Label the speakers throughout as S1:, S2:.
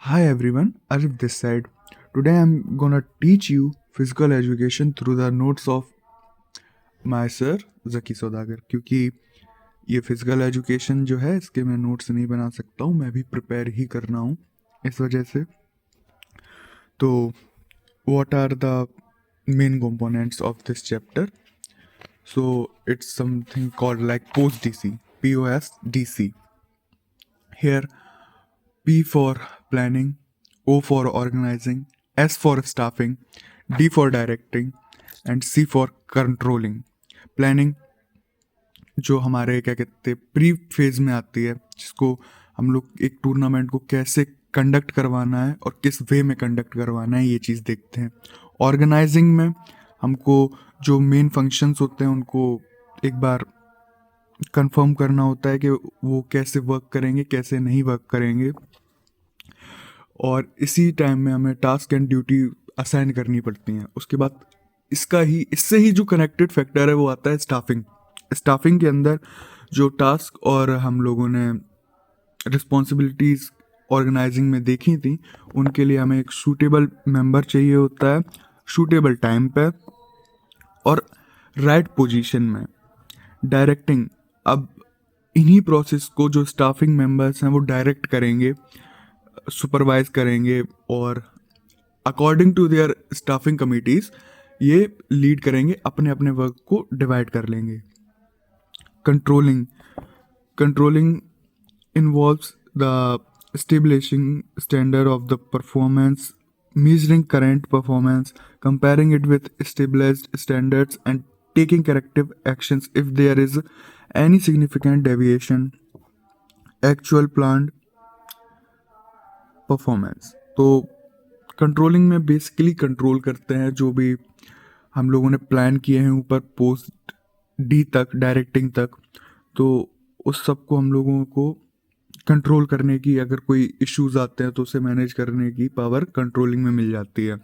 S1: Hi everyone, Arif this side. Today I'm gonna teach you physical education through the notes of my sir जकी सौदागर क्योंकि ये physical education जो है इसके मैं notes नहीं बना सकता हूँ, मैं भी प्रिपेयर ही करना हूँ इस वजह से। तो what are the main components of this chapter? So it's something called like post DC, POS DC. Here P for planning, O for organizing, S for staffing, D for directing and C for controlling. Planning जो हमारे क्या कहते हैं pre phase में आती है, जिसको हम लोग एक टूर्नामेंट को कैसे कंडक्ट करवाना है और किस वे में कंडक्ट करवाना है ये चीज़ देखते हैं। ऑर्गेनाइजिंग में हमको जो मेन फंक्शंस होते हैं उनको एक बार कंफर्म करना होता है कि वो कैसे वर्क करेंगे कैसे नहीं वर्क करेंगे, और इसी टाइम में हमें टास्क एंड ड्यूटी असाइन करनी पड़ती हैं। उसके बाद इससे ही जो कनेक्टेड फैक्टर है वो आता है स्टाफिंग। स्टाफिंग के अंदर जो टास्क और हम लोगों ने रिस्पॉन्सिबिलिटीज़ ऑर्गेनाइजिंग में देखी थी उनके लिए हमें एक सूटेबल मेंबर चाहिए होता है, सूटेबल टाइम पे और राइट पोजीशन में। डायरेक्टिंग, अब इन्हीं प्रोसेस को जो स्टाफिंग मेंबर्स हैं वो डायरेक्ट करेंगे, सुपरवाइज करेंगे और according to their staffing committees ये लीड करेंगे, अपने अपने वर्क को डिवाइड कर लेंगे। Controlling involves the establishing standard of the performance, measuring current performance, comparing it with established standards, and taking corrective actions if there is any significant deviation actual planned performance. तो controlling में basically control करते हैं जो भी हम लोगों ने plan किए हैं ऊपर पोस्ट डी तक, डायरेक्टिंग तक, तो उस सब को हम लोगों को कंट्रोल करने की, अगर कोई इश्यूज आते हैं तो उसे मैनेज करने की पावर कंट्रोलिंग में मिल जाती है।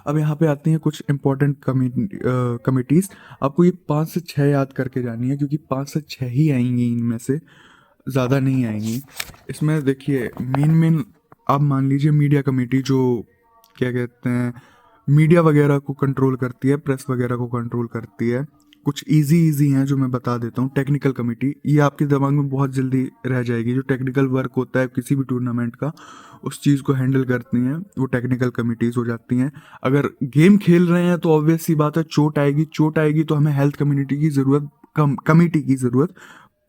S1: अब यहाँ पे आती हैं कुछ इंपॉर्टेंट कमिटीज़। आपको ये 5 से 6 याद करके जानी है क्योंकि 5 से 6 ही आएंगी, इनमें से ज़्यादा नहीं आएंगी। इसमें देखिए मेन आप मान लीजिए मीडिया कमेटी, जो क्या कहते हैं मीडिया वगैरह को कंट्रोल करती है, प्रेस वगैरह को कंट्रोल करती है। कुछ इजी हैं जो मैं बता देता हूँ। टेक्निकल कमेटी, ये आपके दिमाग में बहुत जल्दी रह जाएगी। जो टेक्निकल वर्क होता है किसी भी टूर्नामेंट का, उस चीज़ को हैंडल करती हैं वो टेक्निकल कमिटीज़ हो जाती हैं। अगर गेम खेल रहे हैं तो ऑब्वियस सी बात है चोट आएगी तो हमें हेल्थ कम्युनिटी की ज़रूरत, कमेटी की ज़रूरत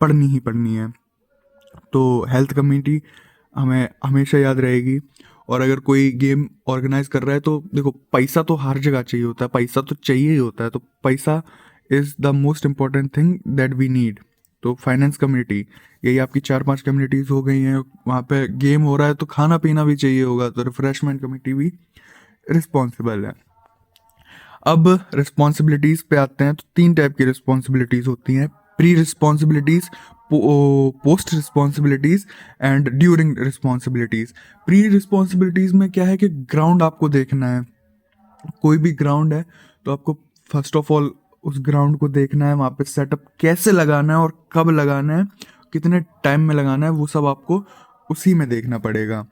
S1: पड़नी ही पड़नी है। तो हेल्थ कमेटी हमें हमेशा याद रहेगी। और अगर कोई गेम ऑर्गेनाइज कर रहा है तो देखो पैसा तो हर जगह चाहिए होता है, पैसा तो चाहिए ही होता है, तो पैसा is the most important thing that we need. तो फाइनेंस कम्युनिटी, यही आपकी 4-5 कम्युनिटीज़ हो गई हैं। वहाँ पे गेम हो रहा है तो खाना पीना भी चाहिए होगा, तो रिफ्रेशमेंट कमेटी भी रिस्पॉन्सिबल है। अब रिस्पॉन्सिबिलिटीज़ पे आते हैं तो 3 टाइप की रिस्पॉन्सिबिलिटीज़ होती हैं: pre responsibilities, post responsibilities and during responsibilities. Pre responsibilities में क्या है कि ग्राउंड आपको देखना है। कोई भी ग्राउंड है तो आपको फर्स्ट ऑफ ऑल उस ग्राउंड को देखना है, वहाँ पे सेटअप कैसे लगाना है और कब लगाना है, कितने टाइम में लगाना है, वो सब आपको उसी में देखना पड़ेगा।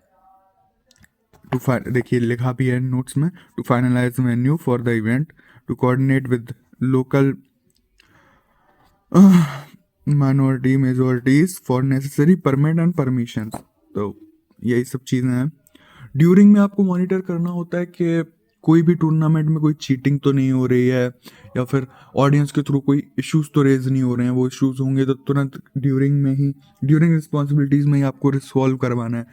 S1: देखिए लिखा भी है नोट्स में, to finalise venue for the event, to coordinate with local minority majorities for necessary permit and permission. तो यही सब चीज़ें हैं। ड्यूरिंग में आपको मॉनिटर करना होता है कि कोई भी टूर्नामेंट में कोई चीटिंग तो नहीं हो रही है, या फिर ऑडियंस के थ्रू कोई इश्यूज तो रेज नहीं हो रहे हैं। वो इश्यूज होंगे तो तुरंत ड्यूरिंग रिस्पॉन्सिबिलिटीज़ में ही आपको रिसॉल्व करवाना है।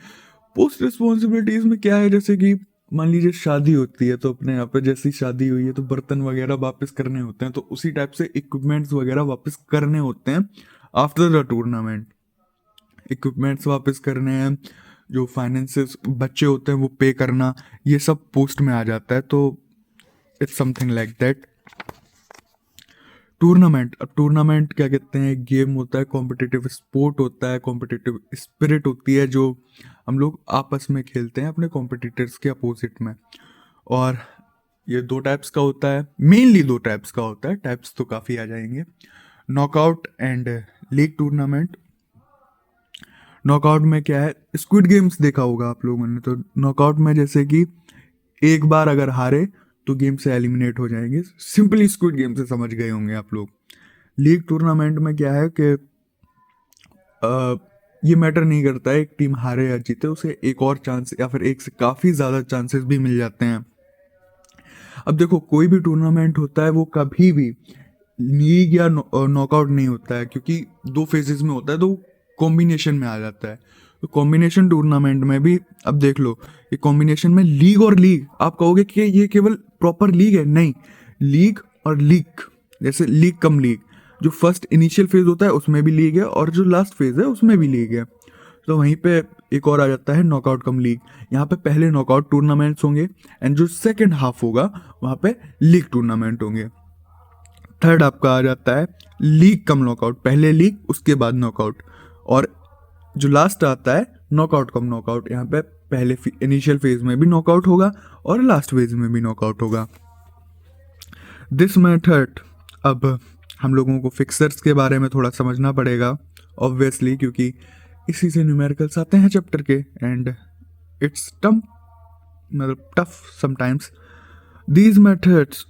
S1: पोस्ट रिस्पॉन्सिबिलिटीज़ में क्या है, जैसे कि मान लीजिए शादी होती है तो अपने यहाँ पे जैसी शादी हुई है तो बर्तन वगैरह वापस करने होते हैं, तो उसी टाइप से इक्विपमेंट्स वगैरह वापस करने होते हैं आफ्टर द टूर्नामेंट। इक्विपमेंट्स वापस करने हैं, जो फाइनेंसेस बच्चे होते हैं वो पे करना, ये सब पोस्ट में आ जाता है। तो it's something like that. Tournament, अब टूर्नामेंट क्या कहते हैं, गेम होता है, कॉम्पिटिटिव स्पोर्ट होता है, कॉम्पिटिटिव स्पिरिट होती है जो हम लोग आपस में खेलते हैं अपने कॉम्पिटिटर्स के अपोजिट में। और ये 2 टाइप्स का होता है, मेनली 2 टाइप्स का होता है, टाइप्स तो काफ़ी आ जाएंगे। Knockout and league tournament. Knockout में क्या है, स्क्विड गेम्स देखा होगा आप लोगों ने, तो नॉकआउट में जैसे कि एक बार अगर हारे तो गेम से एलिमिनेट हो जाएंगे, सिंपली स्क्विड गेम से समझ गए होंगे आप लोग। लीग टूर्नामेंट में क्या है कि ये मैटर नहीं करता है एक टीम हारे या जीते, उसे एक और चांस या फिर एक से काफ़ी ज़्यादा चांसेस भी मिल जाते हैं। अब देखो कोई भी टूर्नामेंट होता है वो कभी भी लीग या नॉकआउट नहीं होता है, क्योंकि दो फेजेस में होता है तो कॉम्बिनेशन में आ जाता है। तो कॉम्बिनेशन टूर्नामेंट में भी अब देख लो, ये कॉम्बिनेशन में लीग और लीग, आप कहोगे कि ये केवल प्रॉपर लीग है, नहीं, लीग और लीग, जैसे लीग कम लीग, जो फर्स्ट इनिशियल फेज होता है उसमें भी लीग है और जो लास्ट फेज है उसमें भी लीग है। तो वहीं पे एक और आ जाता है नॉकआउट कम लीग। यहाँ पे पहले नॉकआउट टूर्नामेंट्स होंगे एंड जो सेकंड हाफ होगा वहाँ पे लीग टूर्नामेंट होंगे। थर्ड आपका आ जाता है लीग कम नॉकआउट, पहले लीग उसके बाद नॉकआउट, और जो लास्ट आता है नॉकआउट कम नॉकआउट। यहाँ पे पहले इनिशियल फेज में भी नॉकआउट होगा और लास्ट फेज में भी नॉकआउट होगा। दिस मेथड, अब हम लोगों को फिक्सर्स के बारे में थोड़ा समझना पड़ेगा ऑब्वियसली, क्योंकि इसी से न्यूमेरिकल्स आते हैं चैप्टर के and it's tough sometimes. These methods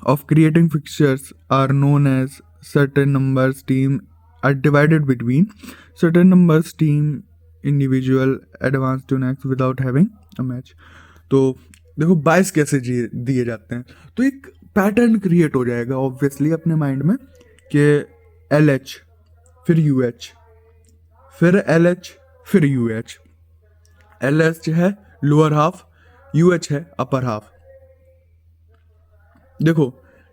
S1: of creating fixtures are known as certain numbers team are divided between certain numbers team individual advance to next without having a match। तो देखो 22 कैसे दिए जाते हैं, तो एक पैटर्न क्रिएट हो जाएगा ऑब्वियसली अपने माइंड में कि LH फिर UH फिर LH फिर UH, LH है लोअर हाफ, UH है अपर हाफ। देखो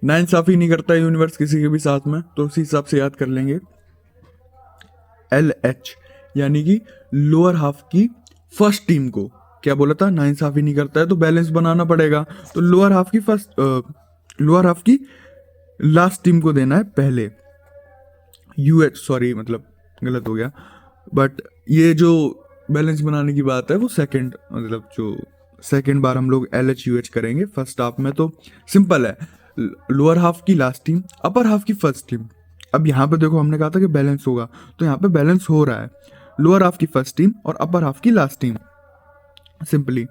S1: नाइंसाफी नहीं करता यूनिवर्स किसी के भी साथ में, तो उसी हिसाब से याद कर लेंगे। LH यानी कि लोअर हाफ की फर्स्ट टीम को क्या बोला था, नाइंसाफी नहीं करता है तो बैलेंस बनाना पड़ेगा, तो लोअर हाफ की लास्ट टीम को देना है पहले। UH सॉरी मतलब गलत हो गया, बट ये जो बैलेंस बनाने की बात है वो सेकंड, मतलब जो सेकंड बार हम लोग LH UH करेंगे फर्स्ट हाफ में। तो सिंपल है, लोअर हाफ की लास्ट टीम अपर हाफ की फर्स्ट टीम। अब यहाँ पे देखो हमने कहा था कि बैलेंस होगा, तो यहाँ पे बैलेंस हो रहा है, लोअर हाफ की फर्स्ट टीम और अपर हाफ की लास्ट टीम। सिंपली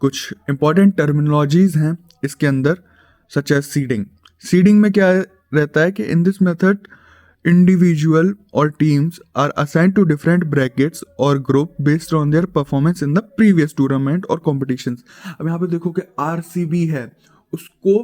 S1: कुछ इंपॉर्टेंट टर्मिनोलॉजीज हैं इसके अंदर, सच एज सीडिंग। सीडिंग में क्या रहता है कि in this method individual or teams are assigned to different brackets or group based on their performance in the previous tournament or competitions। अब यहाँ पे देखो कि RCB है, उसको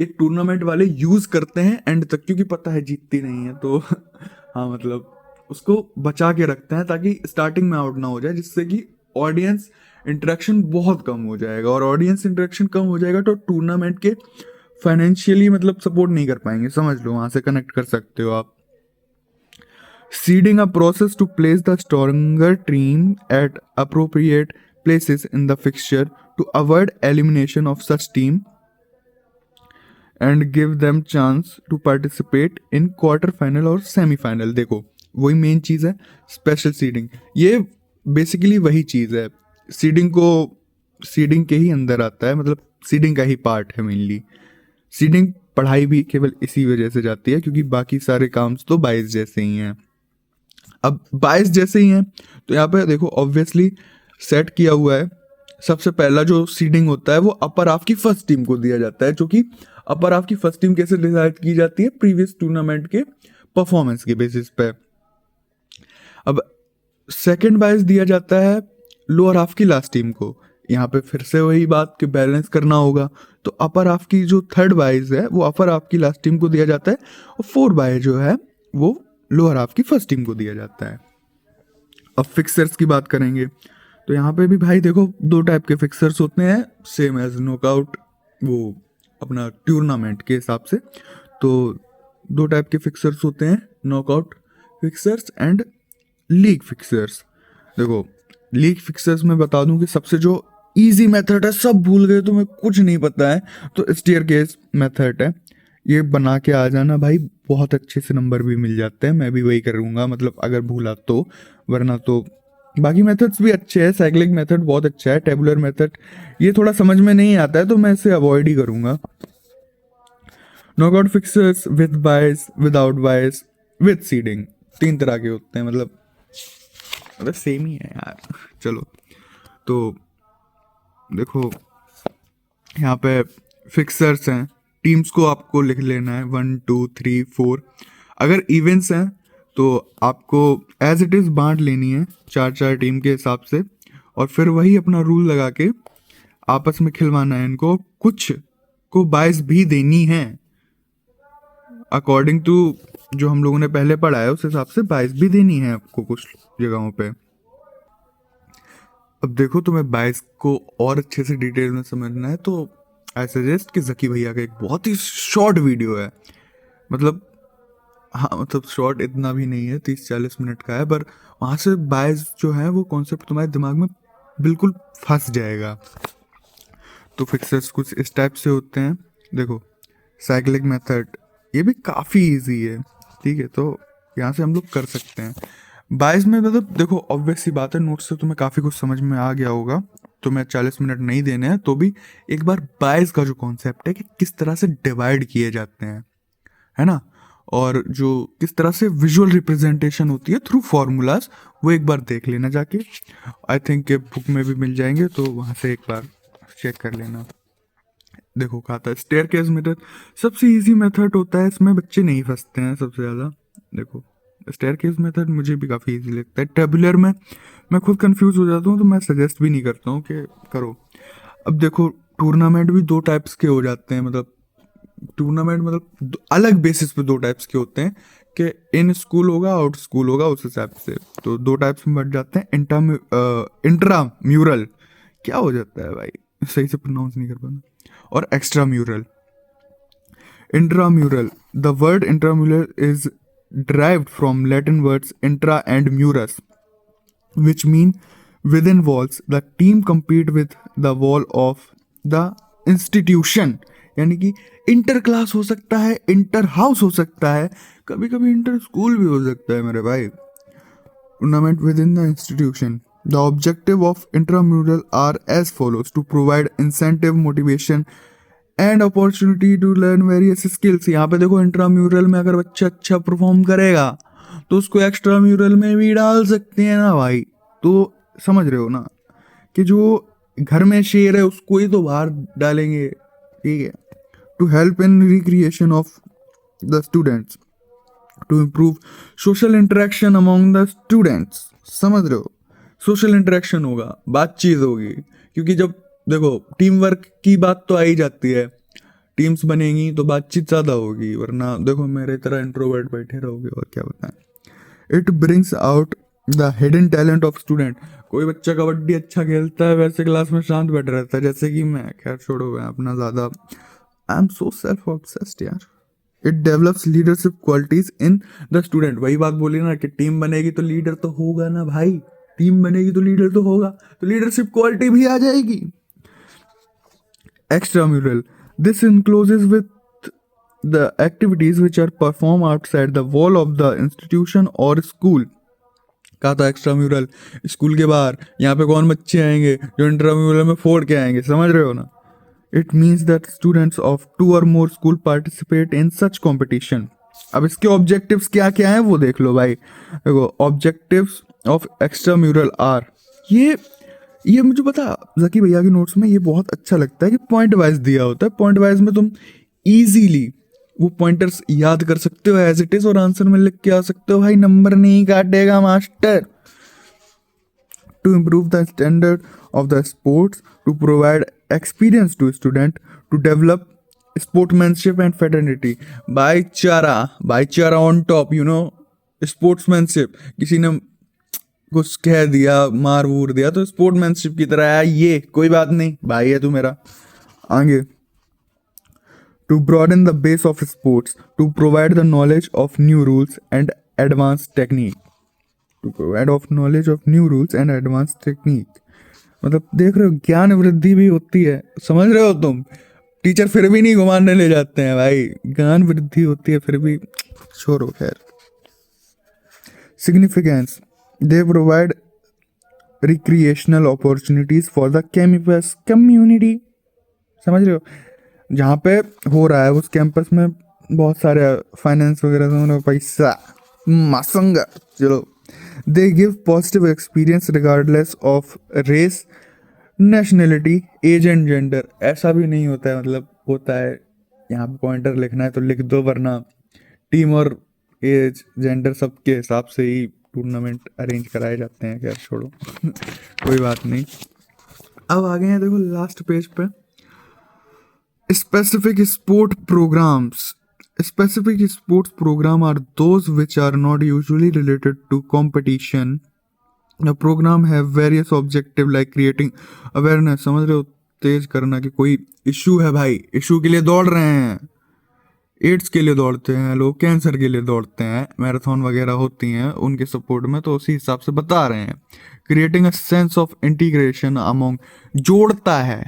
S1: एक टूर्नामेंट वाले यूज करते हैं एंड तक, क्योंकि पता है जीतती नहीं है, तो हाँ मतलब उसको बचा के रखते हैं ताकि स्टार्टिंग में आउट ना हो जाए, जिससे कि ऑडियंस इंटरेक्शन बहुत कम हो जाएगा, और ऑडियंस इंटरेक्शन कम हो जाएगा तो टूर्नामेंट के फाइनेंशियली मतलब सपोर्ट नहीं कर पाएंगे, समझ लो, वहाँ से कनेक्ट कर सकते हो आप। Seeding a process to place the stronger team at appropriate places in the fixture to avoid elimination of such team and give them chance to participate in quarter final और semi final। देखो वही main चीज़ है special seeding, ये basically वही चीज़ है, seeding के ही अंदर आता है, मतलब सीडिंग का ही पार्ट है मेनली। सीडिंग पढ़ाई भी केवल इसी वजह से जाती है क्योंकि बाकी सारे काम तो 22 जैसे ही हैं। अब 22 जैसे ही हैं तो यहाँ पे देखो ऑब्वियसली सेट किया हुआ है, सबसे पहला जो सीडिंग होता है वो अपर हाफ की फर्स्ट टीम को दिया जाता है, जो कि अपर हाफ की फर्स्ट टीम कैसे डिसाइड की जाती है, प्रीवियस टूर्नामेंट के परफॉर्मेंस के बेसिस पे। अब सेकंड 22 दिया जाता है लोअर हाफ की लास्ट टीम को, यहाँ पे फिर से वही बात कि बैलेंस करना होगा, तो अपर हाफ की जो थर्ड 22 है वो अपर हाफ की लास्ट टीम को दिया जाता है, और 4 22 जो है वो लोअर हाफ की फर्स्ट टीम को दिया जाता है। अब फिक्सर्स की बात करेंगे तो यहाँ पे भी भाई देखो 2 टाइप के फिक्सर्स होते हैं, सेम एज नॉकआउट, वो अपना टूर्नामेंट के हिसाब से। तो 2 टाइप के फिक्सर्स होते हैं, knockout fixers and league fixers. देखो लीग फिक्सर्स में बता दूं कि सबसे जो इजी मेथड है, सब भूल गए तो मैं कुछ नहीं पता है, तो स्टेयरकेस मेथड है, ये बना के आ जाना भाई, बहुत अच्छे से नंबर भी मिल जाते हैं। मैं भी वही करूँगा, मतलब अगर भूला तो, वरना तो बाकी मेथड्स भी अच्छे हैं, साइक्लिक मेथड बहुत अच्छा है, टेबुलर मेथड ये थोड़ा समझ में नहीं आता है तो मैं इसे अवॉइड ही करूँगा। Knockout fixers with bias, without bias, with seeding. 3 तरह के होते हैं, मतलब सेम ही है यार। चलो तो देखो यहाँ पे फिक्सर्स हैं, टीम्स को आपको लिख लेना है 1 2 3 4। अगर इवेंट्स हैं तो आपको एज इट इज़ बांट लेनी है 4-4 टीम के हिसाब से, और फिर वही अपना रूल लगा के आपस में खिलवाना है इनको। कुछ को बाइस भी देनी है अकॉर्डिंग टू जो हम लोगों ने पहले पढ़ा है, उस हिसाब से बाइस भी देनी है आपको कुछ जगहों पे। अब देखो तुम्हें बाइस को और अच्छे से डिटेल में समझना है तो आई सजेस्ट कि जकी भैया का एक बहुत ही शॉर्ट वीडियो है, मतलब हाँ मतलब शॉर्ट इतना भी नहीं है, 30-40 मिनट का है, पर वहाँ से बाइस जो है वो कॉन्सेप्ट तुम्हारे दिमाग में बिल्कुल फंस जाएगा। तो फिक्सर्स कुछ इस टाइप से होते हैं। देखो साइक्लिक मेथड, ये भी काफ़ी इजी है, ठीक है, तो यहाँ से हम लोग कर सकते हैं। बाइस में मतलब देखो ऑब्वियस सी बात है, नोट्स से तुम्हें काफ़ी कुछ समझ में आ गया होगा, तो मैं 40 मिनट नहीं देने हैं, तो भी एक बार बाइस का जो कॉन्सेप्ट है कि किस तरह से डिवाइड किए जाते हैं, है ना, और जो किस तरह से विजुअल रिप्रेजेंटेशन होती है थ्रू फार्मूलाज, वो एक बार देख लेना जाके। आई थिंक बुक में भी मिल जाएंगे, तो वहाँ से एक बार चेक कर लेना। देखो कहा था स्टेयरकेस मेथड सबसे इजी मेथड होता है, इसमें बच्चे नहीं फंसते हैं सबसे ज़्यादा। देखो स्टेयरकेस मेथड मुझे भी काफ़ी इजी लगता है। टेबुलर में मैं खुद कंफ्यूज हो जाता हूँ, तो मैं सजेस्ट भी नहीं करता हूँ कि करो। अब देखो टूर्नामेंट भी 2 टाइप्स के हो जाते हैं, मतलब टूर्नामेंट मतलब अलग बेसिस पे 2 टाइप्स के होते हैं कि इन स्कूल होगा आउट स्कूल होगा, उस हिसाब से तो 2 टाइप्स में बढ़ जाते हैं। इंट्रा म्यूरल क्या हो जाता है भाई, सही से प्रोनाउंस नहीं कर पाना, और extra mural. Intramural, the word intramural is derived from Latin words intra and murus, which mean within walls. The team compete with the wall of the institution. यानी कि इंटर क्लास हो सकता है, इंटर हाउस हो सकता है, कभी कभी इंटर स्कूल भी हो सकता है मेरे भाई। Tournament with in the institution. The objective of intramural are as follows: to provide incentive, motivation and opportunity to learn various skills। यहाँ पे देखो इंट्राम्यूरल में अगर बच्चा अच्छा परफॉर्म करेगा तो उसको एक्स्ट्रा म्यूरल में भी डाल सकते हैं ना भाई, तो समझ रहे हो ना कि जो घर में शेर है उसको ही तो बाहर डालेंगे, ठीक है। To help in recreation of the students, to improve social interaction among the students. समझ रहे हो, सोशल इंटरेक्शन होगा, बातचीत होगी, क्योंकि जब देखो टीम वर्क की बात तो आ ही जाती है, टीम्स बनेंगी तो बातचीत ज़्यादा होगी, वरना देखो मेरे तरह इंट्रोवर्ट बैठे रहोगे और क्या बताएं। It brings out the hidden talent of student. कोई बच्चा कबड्डी अच्छा खेलता है, वैसे क्लास में शांत बैठा रहता है, जैसे कि मैं, खैर छोड़ो मैं अपना ज़्यादा, I am so self obsessed यार। It develops leadership qualities in the student. वही बात बोली ना कि टीम बनेगी तो लीडर तो होगा ना भाई, टीम बनेगी तो लीडर तो होगा, तो लीडरशिप क्वालिटी भी आ जाएगी। Extramural, this encloses with the activities which are performed outside the wall of the institution or school। कहा था एक्स्ट्राम्यूरल स्कूल के बाहर, यहाँ पे कौन बच्चे आएंगे जो इंट्राम्यूरल में फोड़ के आएंगे, समझ रहे हो ना। It means that students of 2 or more school participate in such competition. अब इसके ऑब्जेक्टिव्स क्या क्या हैं वो देख लो भाई। देखो ऑब्जेक्टिव्स ऑफ एक्स्ट्राम्यूरल आर, ये मुझे पता जकी भैया के नोट्स में ये बहुत अच्छा लगता है कि पॉइंट वाइज दिया होता है। पॉइंट वाइज में तुम इजीली वो पॉइंटर्स याद कर सकते हो एज इट इज, और आंसर में लिख के आ सकते हो, भाई नंबर नहीं काटेगा master. To improve the standard of the sports, to provide experience to student, to develop sportsmanship and fraternity. भाईचारा on top, you know, sportsmanship, किसी ने कुछ कह दिया, मार वूर दिया, तो स्पोर्ट्समैनशिप की तरह है ये, कोई बात नहीं भाई है तू मेरा। आगे to broaden the base of sports, to provide the knowledge of new rules and advance technique, to provide of knowledge of new rules and advance technique. मतलब देख रहे हो ज्ञान वृद्धि भी होती है, समझ रहे हो तुम, टीचर फिर भी नहीं घुमाने ले जाते हैं भाई, ज्ञान वृद्धि होती है फिर भी, छोड़ो खैर। Significance, they provide recreational opportunities for the campus community। समझ रहे हो, जहाँ पे हो रहा है उस कैंपस में बहुत सारे फाइनेंस वगैरह, पैसा मासंगा, चलो। They give positive experience regardless of race, nationality, age and gender. ऐसा भी नहीं होता है, मतलब होता है यहाँ पे पॉइंटर लिखना है तो लिख दो, वरना टीम और एज जेंडर सबके हिसाब से ही टूर्नामेंट अरेंज कराए जाते हैं। खैर छोड़ो कोई बात नहीं। अब आ गए हैं देखो लास्ट पेज पे, specific sport programmes. Specific sports program are those which are not usually related to competition. The program have various objective like creating awareness, समझ रहे हो, तेज करना कि कोई इशू है भाई, इशू के लिए दौड़ रहे हैं, एड्स के लिए दौड़ते हैं लोग, कैंसर के लिए दौड़ते हैं, मैराथन वगैरह होती हैं उनके सपोर्ट में, तो उसी हिसाब से बता रहे हैं। Creating a sense of integration among, जोड़ता है,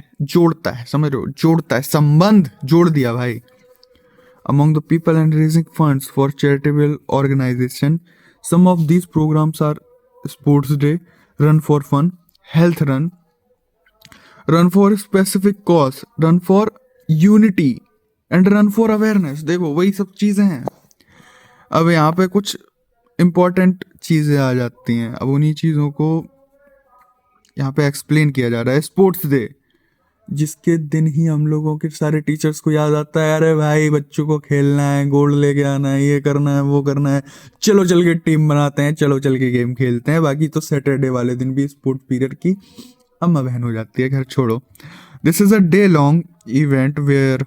S1: समझ रहे हो, जोड़ता है, संबंध जोड़ दिया भाई, among the people and raising funds for charitable organization. Some of these programs are Sports Day, Run for Fun, Health Run, Run for specific cause, Run for Unity and Run for Awareness। देखो वही सब चीज़ें हैं। अब यहाँ पे कुछ important चीज़ें आ जाती हैं, अब उन्हीं चीज़ों को यहाँ पे एक्सप्लेन किया जा रहा है। स्पोर्ट्स डे, जिसके दिन ही हम लोगों के सारे टीचर्स को याद आता है, अरे भाई बच्चों को खेलना है, गोल्ड लेके आना है, ये करना है, वो करना है, चलो चल के टीम बनाते हैं, चलो चल के गेम खेलते हैं। बाकी तो सैटरडे वाले दिन भी स्पोर्ट पीरियड की अम्मा बहन हो जाती है, घर छोड़ो। This is a day long event where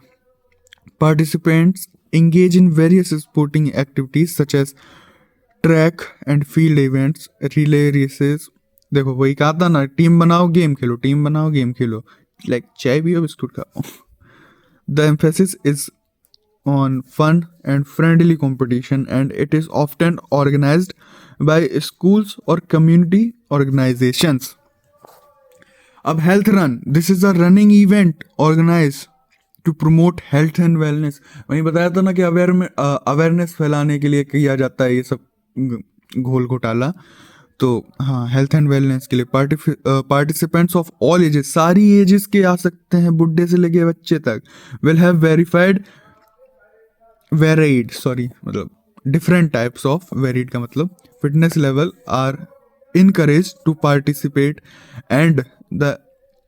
S1: participants engage in various sporting activities such as track and field events, relay races। देखो वही कहा था ना, टीम बनाओ गेम खेलो, टीम बनाओ गेम खेलो, लाइक चाय पियो बिस्कुट खाओ। The emphasis is on fun and friendly competition and it is often organised by schools और कम्युनिटी ऑर्गेनाइजेशंस। अब health run, this is a running event organise to promote health and wellness. वही बताया था ना कि awareness फैलाने के लिए किया जाता है ये सब घोल घोटाला। तो हाँ, हेल्थ एंड वेलनेस के लिए पार्टिसिपेंट्स ऑफ ऑल एजेस, सारी एजेस के आ सकते हैं, बुढ़े से लेके बच्चे तक, विल हैव मतलब डिफरेंट टाइप्स ऑफ, वेरिड का मतलब fitness level, are encourage to participate and the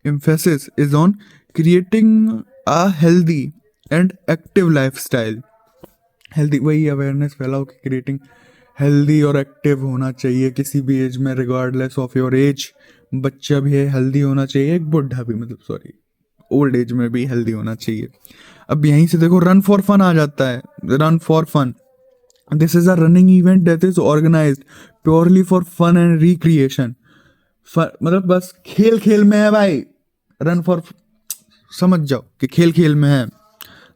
S1: emphasis is on creating a healthy and active lifestyle. Healthy, वही अवेयरनेस फैलाओ कि क्रिएटिंग हेल्दी और एक्टिव होना चाहिए किसी भी एज में, रिगार्डलेस ऑफ योर एज। बच्चा भी है हेल्दी होना चाहिए, एक बुढ़ा भी, मतलब सॉरी ओल्ड एज में भी हेल्दी होना चाहिए। अब यहीं से देखो रन फॉर फन आ जाता है, run for fun, this is a running event that is organised purely for fun and recreation. मतलब बस खेल खेल में है भाई, रन फॉर, समझ जाओ कि खेल खेल में है।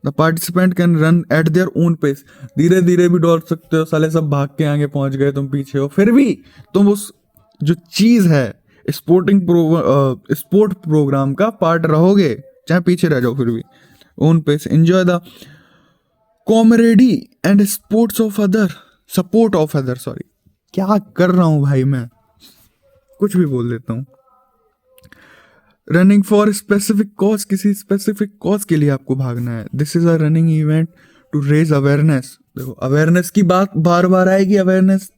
S1: The participant can run at their own pace, धीरे धीरे भी दौड़ सकते हो, साले सब भाग के आगे पहुंच गए, तुम पीछे हो, फिर भी तुम उस जो चीज है स्पोर्ट प्रोग्राम का पार्ट रहोगे, चाहे पीछे रह जाओ, फिर भी own pace. Enjoy the camaraderie and support of other, sorry क्या कर रहा हूं भाई, मैं कुछ भी बोल देता हूं। रनिंग फॉर स्पेसिफिक कॉज, किसी स्पेसिफिक कॉज के लिए आपको भागना है। This is a running event to raise awareness. देखो अवेयरनेस की बात बार बार आएगी, अवेयरनेस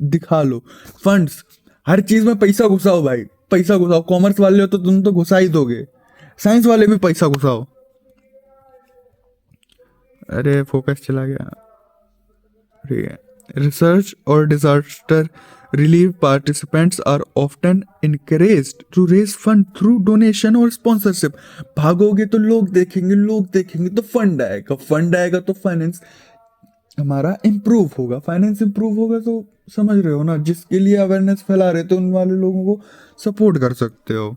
S1: दिखा लो। फंड्स, हर चीज में पैसा घुसाओ भाई, पैसा घुसाओ। कॉमर्स वाले हो तो तुम तो घुसा ही दोगे, साइंस वाले भी पैसा घुसाओ। अरे फोकस चला गया। रिसर्च और disaster relief participants are often encouraged to raise fund through donation और sponsorship। भागोगे तो लोग देखेंगे तो फंड आएगा तो फाइनेंस हमारा इम्प्रूव होगा, फाइनेंस इम्प्रूव होगा तो समझ रहे हो ना, जिसके लिए अवेयरनेस फैला रहे थे उन वाले लोगों को सपोर्ट कर सकते हो।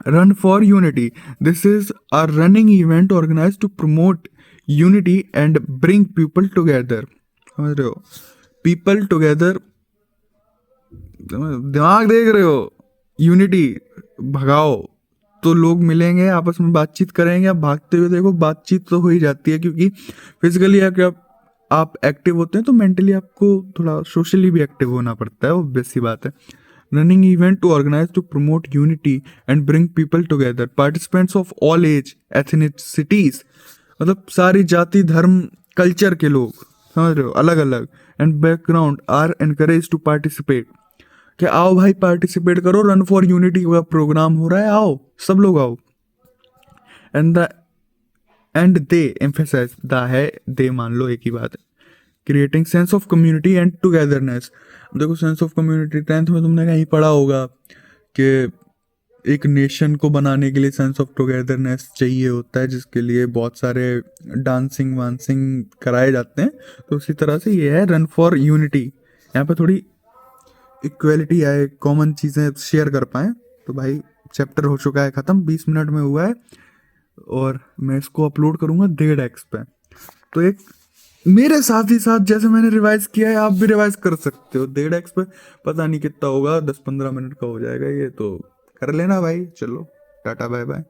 S1: Run for unity, this is a running event organise to promote unity and bring people together. समझ रहे हो, पीपल टुगेदर, दिमाग देख रहे हो, यूनिटी, भगाओ तो लोग मिलेंगे, आपस में बातचीत करेंगे। आप भागते हुए देखो, बातचीत तो हो ही जाती है, क्योंकि फिजिकली अगर आप एक्टिव होते हैं तो मेंटली आपको थोड़ा सोशली भी एक्टिव होना पड़ता है, वो बेसी बात है। Running event to organise to promote unity and bring people together, participants of all age ethnicities, मतलब सारी जाति धर्म कल्चर के लोग, समझ रहे हो, अलग अलग, and background are encourage to participate, कि आओ भाई पार्टिसिपेट करो, रन फॉर यूनिटी का प्रोग्राम हो रहा है, आओ सब लोग आओ। And the and they emphasise, the है दे मान लो एक ही बात है, creating sense of community and togetherness. देखो सेंस ऑफ कम्युनिटी 10th में तुमने कहीं पढ़ा होगा कि एक नेशन को बनाने के लिए सेंस ऑफ टुगेदरनेस चाहिए होता है, जिसके लिए बहुत सारे डांसिंग वांसिंग कराए जाते हैं। तो उसी तरह से ये है रन फॉर यूनिटी, यहाँ पे थोड़ी इक्वलिटी आए, कॉमन चीज़ें शेयर कर पाएँ। तो भाई चैप्टर हो चुका है ख़त्म, 20 मिनट में हुआ है, और मैं इसको अपलोड करूँगा 1.5x पे। तो एक मेरे साथ ही साथ जैसे मैंने रिवाइज किया है, आप भी रिवाइज कर सकते हो 1.5x पे। पता नहीं कितना होगा, 10-15 मिनट का हो जाएगा ये, तो कर लेना भाई। चलो टाटा बाय बाय।